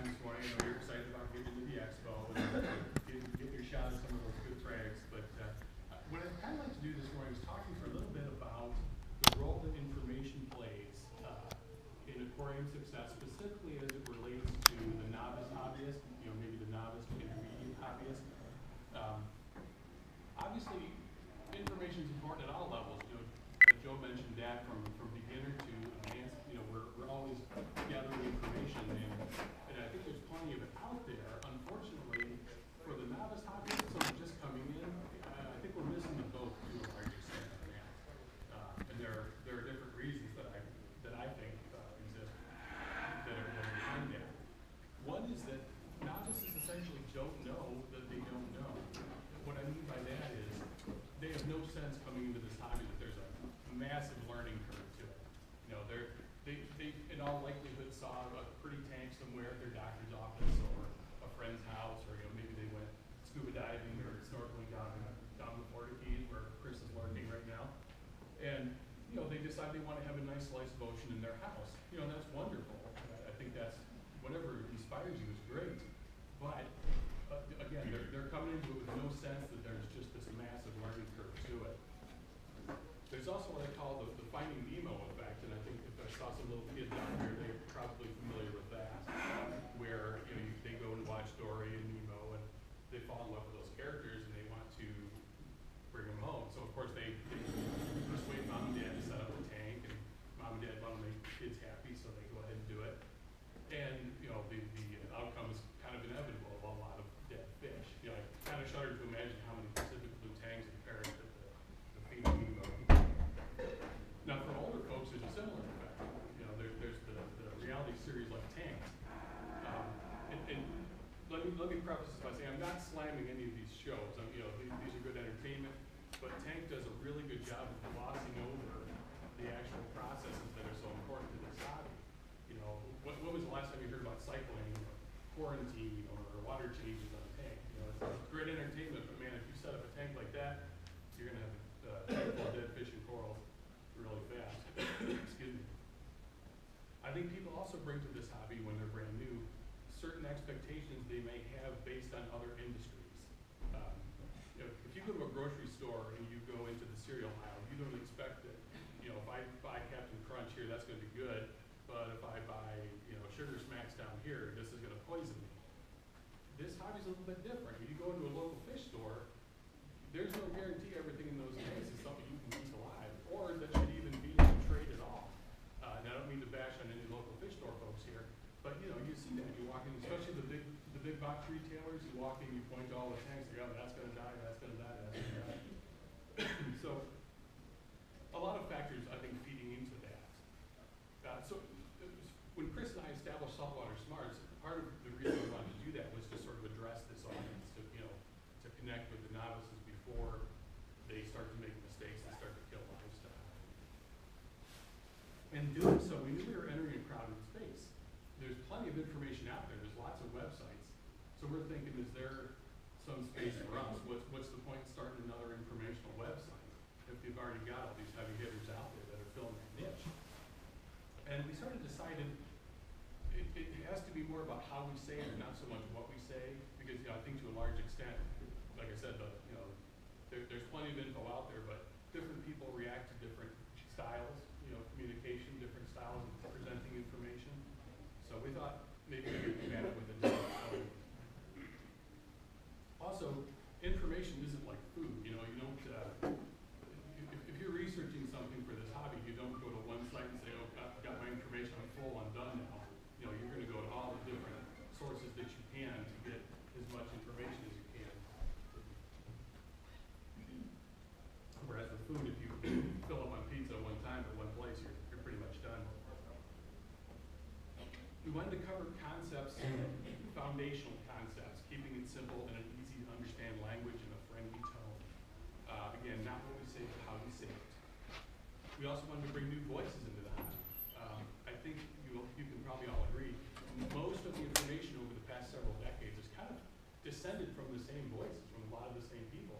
time this morning. I know you're excited about getting to the expo and getting your shot at some of those good frags. But what I'd kind of like to do this morning is talking for a little bit about the role that information plays in aquarium success, specifically as it relates to the novice hobbyist, maybe the novice to intermediate hobbyist. Obviously, information is important at all levels. Joe mentioned that from beginner to advanced. We're always gathering information, and I think there's plenty of it out there. Unfortunately, for the novice hobbyist, someone just coming in, I think we're missing the boat to a large extent. And there are different reasons that I think exist that are behind that. One is that novices essentially don't know that they don't know. What I mean by that is they have no sense coming into this hobby that there's a massive learning curve to it. They in all likelihood saw a pretty tank somewhere at their doctor's office or a friend's house, or maybe they went scuba diving or snorkeling down the Florida Keys where Chris is learning right now, and they decide they want to have a nice slice of ocean in their house. That's wonderful. I think that's whatever inspires you is great, but again, they're coming into it with no sense that there's just this massive learning curve to it. There's also what I call the Finding Nemo effect, and I think if I saw some little kids out there, they're probably familiar with that, where they go and watch Dory and Nemo, and they fall in love with those characters, and they want to bring them home. So of course they persuade mom and dad to set up a tank, and mom and dad want to make kids happy, so they go ahead and do it. And the outcome is kind of inevitable of a lot of dead fish. I kind of shudder to imagine how many Pacific blue tanks have perished at the Finding Nemo. Now, for older folks, there's a similar effect. There's the reality series like Tanks. And let me preface this by saying I'm not slamming any of these shows. These are good entertainment, but Tank does a really good job of glossing over the actual processes that are so important to this hobby. When was the last time you heard about cycling, or quarantine, or water changes on a tank? It's great entertainment, but man, if you set up a tank like that, you're going to have a tank full of dead fish and corals really fast. Excuse me. I think people also bring to this hobby, when they're brand new, certain expectations they may have based on other industries. If you go to a grocery store and you go into the cereal aisle, you don't expect that, if I buy Captain Crunch here, that's going to be good, but if I buy, Sugar Smacks down here, this is going to poison me. This hobby's a little bit different. If you go into a local fish store, there's no guarantee everything in those tanks is something you can keep alive, or that should even be traded off. And I don't mean to bash on any local fish store folks here, but you see that. You walk in, especially the big box retailers, you walk in, you point to all the tanks, you go, that's going to die, that's going to die, that's going to die. So a lot of factors, I think, feeding into that. So when Chris and I established Saltwater Smarts, part of the reason we wanted to do that was to sort of address this audience, to connect with the novices before they start to make mistakes and start to kill livestock. And doing so, we knew we were entering a crowded space. There's plenty of information out there. There's lots of websites. So we're thinking, is there some space for us? What's the point in starting another informational website if you've already got all these heavy hitters out there that are filling that niche? And we started deciding it has to be more about how we say it and not so much what we say, because I think to a large extent, like I said, there's plenty of info out there, but different people react to different styles, communication, different styles of presenting information. So we thought maybe we could come at it with a different tone. Also, information isn't like food. You don't. If you're researching something for this hobby, you don't go to one site and say, "Oh, I've got my information. I'm full. I'm done now." You're going to go to all the different sources that you can to get as much information as you can. Whereas with food, if you fill up on pizza one time at one place, you're pretty much done. We wanted to cover concepts, foundational concepts, keeping it simple in an easy to understand language and a friendly tone. Again, not what we say, but how we say it. We also wanted to bring new voices into the hobby. I think you can probably all agree, most of the information over the past several decades is kind of descended from the same voices, from a lot of the same people.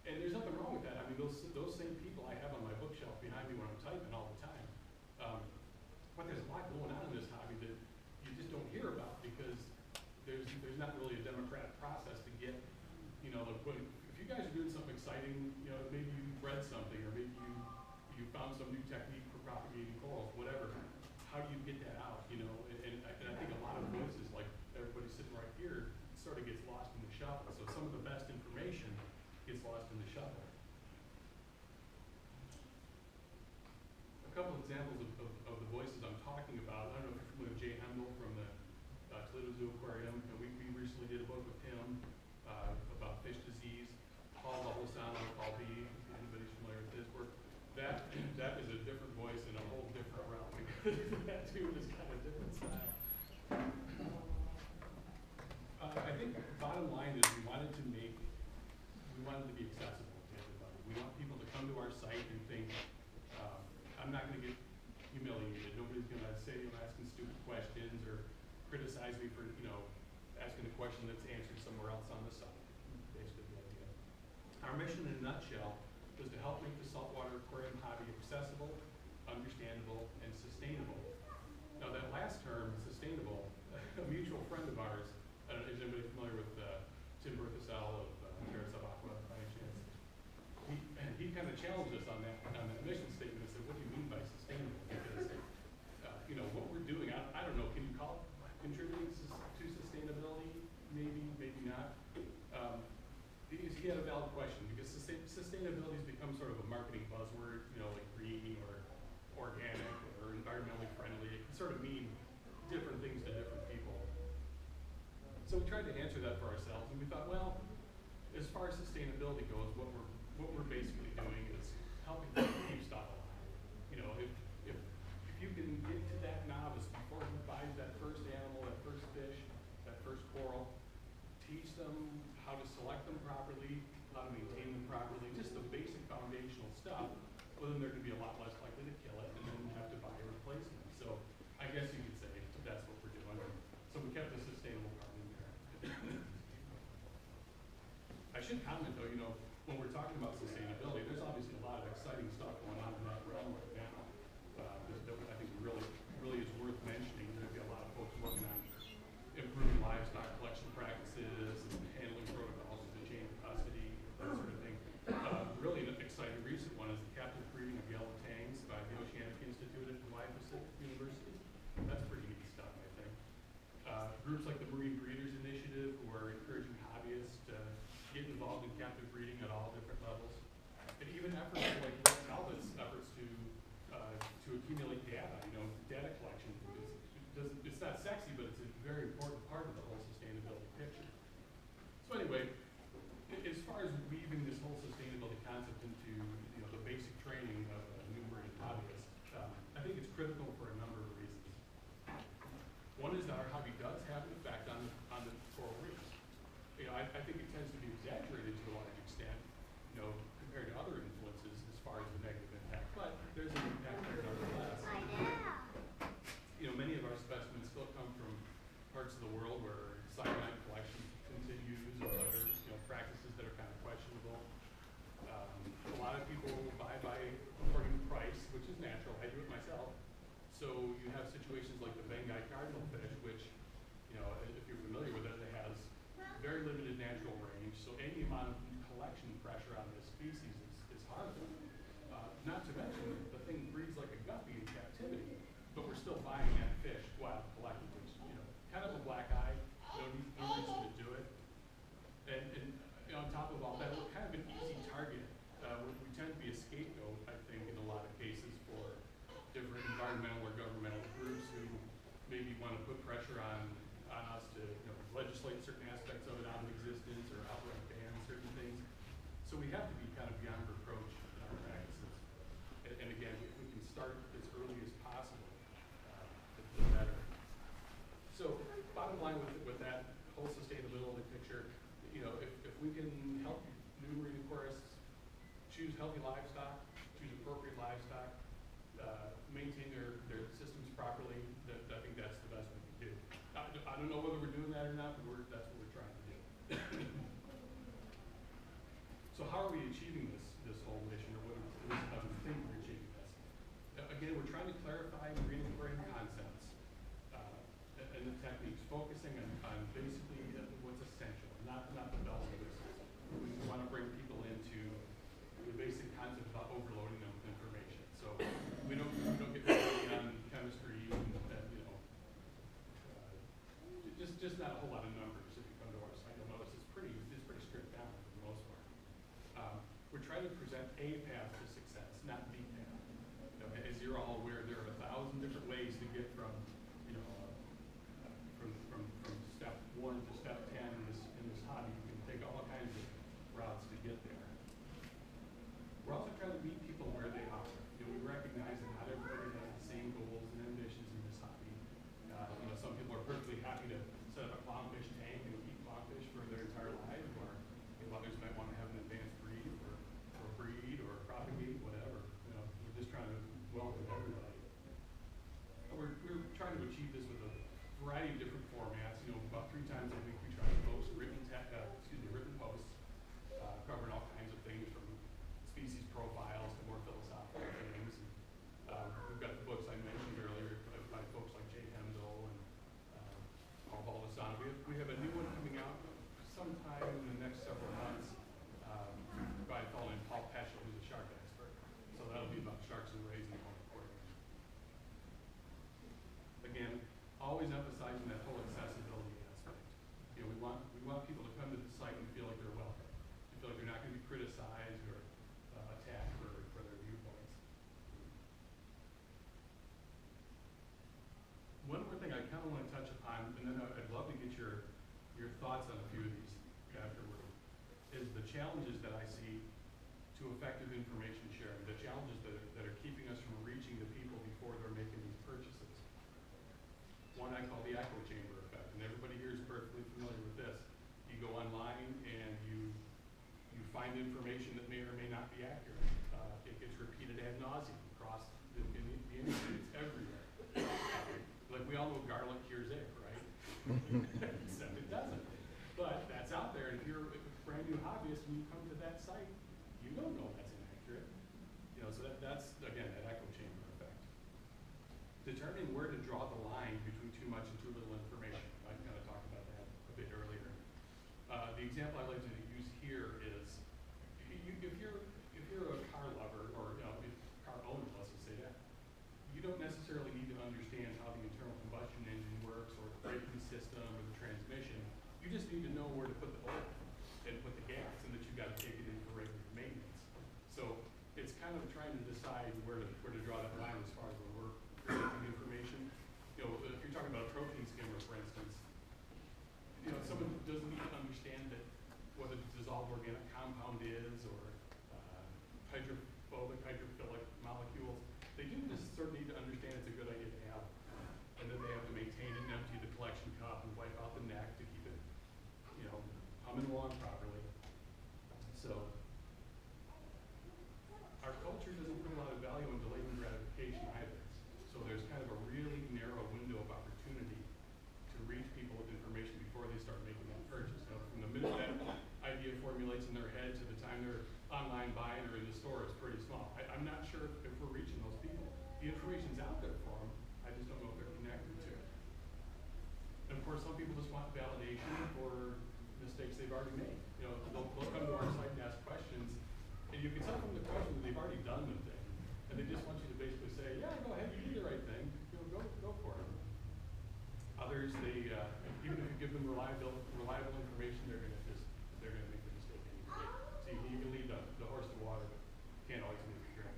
And there's nothing wrong with that. I mean, those same people I have on my bookshelf behind me when I'm typing all the time. But there's a lot going on in this hobby that you just don't hear about because guys are doing something exciting, you know, maybe you read something, or maybe you found some new technique for propagating corals, whatever. How do you get that out, you know? And I think a lot of voices, like everybody sitting right here, sort of gets lost in the shuffle. So some of the best information gets lost in the shuffle. A couple examples of the voices I'm talking about. I don't know if you're familiar with Jay Hemdall from the Toledo Zoo Aquarium. You know, we recently did a book with him about fish disease. Paul Lobosano, Paul B, if anybody's familiar with his work. That is a different voice in a whole different realm. That too is kind of different style. I think the bottom line is we wanted to be accessible to everybody. We want people to come to our site and think, I'm not going to get humiliated. Nobody's going to say I'm asking stupid questions or criticize me for, you know, asking a question that's answered somewhere else on the site. Basically the idea. Our mission in a nutshell was to help make the saltwater aquarium hobby accessible, understandable, and sustainable. Now that last term, sustainable, a mutual friend of ours, I don't know, is anybody familiar with Tim Berthasell of Terra Subaqua by any chance? He kind of challenged us on that mission statement and said, what do you mean by sustainable? Because, you know, what we're doing, I don't know, can you call it contributing to sustainability? Maybe, maybe not. He had a valid question because sustainability has become sort of a marketing buzzword, you know, like green or organic or environmentally friendly. It can sort of mean different things to different people. So we tried to answer that for ourselves, and we thought, well, as far as sustainability goes, what we're basically doing is helping people keep stuff alive. You know, if you can get to that novice before he buys that first animal, that first fish, that first coral, teach them how to select them properly, how to maintain them properly, just the basic foundational stuff, well then they're going to be a lot less likely to kill it and then have to buy a replacement. So I guess you could say that's what we're doing. So we kept the sustainable part in there. I should comment though, you know, when we're talking about sustainability, there's obviously a lot of exciting stuff going on in that realm right now. That I think really is worth mentioning. There'll be a lot of folks working on improving livestock collection practices and handling protocols in the chain of custody, that sort of thing. Really an exciting recent one is the captive breeding of yellow tangs by the Oceanic Institute at Hawaii Pacific University. That's pretty neat stuff, I think. Groups like the Marine Breeders Initiative, who are encouraging hobbyists to get involved in captive breeding at all different levels. And even efforts like Talbot's efforts to accumulate data, you know, data collection. It's not sexy, but it's a very important part of the whole sustainability picture. So anyway, as far as weaving this whole sustainability concept into, you know, the basic training of a new marine hobbyist, I think it's critical for a number of reasons. One is that our hobby does have an effect on the coral reefs. You know, I think it tends to be exaggerated to a large extent, you know, compared to other influences as far as the negative impact, but there's an impact there nonetheless. You know, many of our specimens still come from parts of the world where cyanide collection continues or other, you know, practices that are kind of questionable. A lot of people buy according to price, which is natural. I do it myself. So you have situations like the Bengai cardinal fish, which, you know, if you're familiar with it, it has very limited natural range. So any amount of collection pressure on this species is harmful. Not to mention, the thing breeds like a guppy in captivity, but we're still buying that fish while collecting, which, you know, kind of a black eye. No reason to do it. And you know, on top of all that, we're kind of an easy target. We tend to be a scapegoat, I think, in a lot of cases for different environmental or governmental groups who maybe want to put pressure on us to, you know, legislate certain aspects of it out of existence or outright ban certain things. So we have to be kind of beyond reproach in our practices. And again, if we can start as early as possible, the better. So bottom line with that whole sustainability picture, you know, if we can help new marine aquarists choose healthy livestock, choose appropriate livestock, maintain their systems properly, I think that's the best we can do. I don't know whether we're doing that or not, but that's what we're trying to do. So how are we achieving this whole mission, or how do we think we're achieving this? Again, we're trying to clarify marine aquarium concepts and the techniques, focusing on basically what's essential, not the bells and whistles. we want to bring people into the basic concept about overloading them with information. So we don't get really on chemistry and just not a whole lot of numbers. If you come to our site, you'll notice it's pretty stripped down for the most part. We're trying to present a path to success, not the path. As you're all aware, there are 1,000 different ways to get from from step 1 to step 10 in this hobby. You can take all kinds of routes to get there. We're also trying to meet people where they are. We recognize that not everybody has the same goals and ambitions in this hobby. Some people are perfectly happy to set up a clownfish tank and keep clownfish for their entire life, or others might want to have an advanced breed or propagate, whatever. We're just trying to welcome everybody. We're trying to achieve this with a variety of different formats. About 3 times a week we try to post written posts covering all kinds of things from species profiles to more philosophical things. We've got the books I mentioned earlier by folks like Jay Hemsel and Paul Baldessano. We have a new one coming out sometime in the next several months by a fellow named Paul Peschel, who's a shark expert. So that'll be about sharks and rays in the home aquarium. Again, always emphasizing that whole accessibility aspect. We want people to come to the site and feel like they're welcome, to feel like they're not going to be criticized or attacked for their viewpoints. One more thing I kind of want to touch upon, and then I'd love to get your thoughts on a few of these afterward, is the challenges that I see to effective information sharing, the challenges that are keeping us from reaching the people before they're making these purchases. One I call the echo chamber effect, and everybody here is perfectly familiar with this. You go online and you find information that may or may not be accurate. It gets repeated ad nauseum across the industry. It's everywhere. Like we all know garlic cures air, right? Except it doesn't. But that's out there, and if you're a brand new hobbyist and you come to that site, you don't know that's inaccurate. So that's, again, that echo chamber effect. Determining where to draw the line between too much and too little information. I kind of talked about that a bit earlier. The example I like to use here is if you're a car lover or a car owner, let's just say that, you don't necessarily need to understand how the internal combustion engine works or the braking system or the transmission. You just need to know where to put the oil and put the gas, and that you've got to take it in for regular maintenance. So it's kind of trying to decide where to draw that line as far as when we're presenting information. If you're talking about a protein skimmer, for instance, someone doesn't need to understand that what a dissolved organic compound is or hydrophilic molecules. They do just sort of need to understand it's a good idea to have, and then they have to maintain and empty the collection cup and wipe out the neck to keep it, humming along properly. So our culture doesn't put a lot of value in delayed gratification either. So there's kind of a really narrow window of opportunity to reach people with information before they start making that purchase. From the minute that idea formulates in their head to the time they're online buying or in the store is pretty small. I'm not sure if we're reaching those people. The information's out there for them. I just don't know if they're connected to it. And of course, some people just want validation for mistakes they've already made. They'll come to our site and ask questions, and you can tell from the questions they've already done the thing, and they just want you to basically say, yeah, go ahead, you did the right thing, go for it. Others, they even if you give them reliable information, they're gonna make the mistake anyway. So you can lead the horse to water, but can't always make it drink.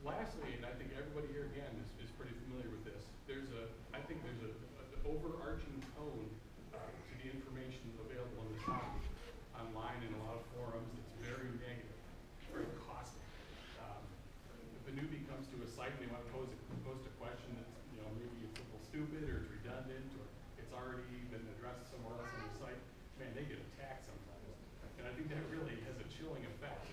Lastly, and I think everybody here again is pretty familiar with this, I think there's an overarching tone to the information available on this topic online in a lot of forums that's very negative, very caustic. If a newbie comes to a site and they want to post a question that's maybe it's a little stupid or it's redundant or it's already been addressed somewhere else on the site, man, they get attacked sometimes. And I think that really has a chilling effect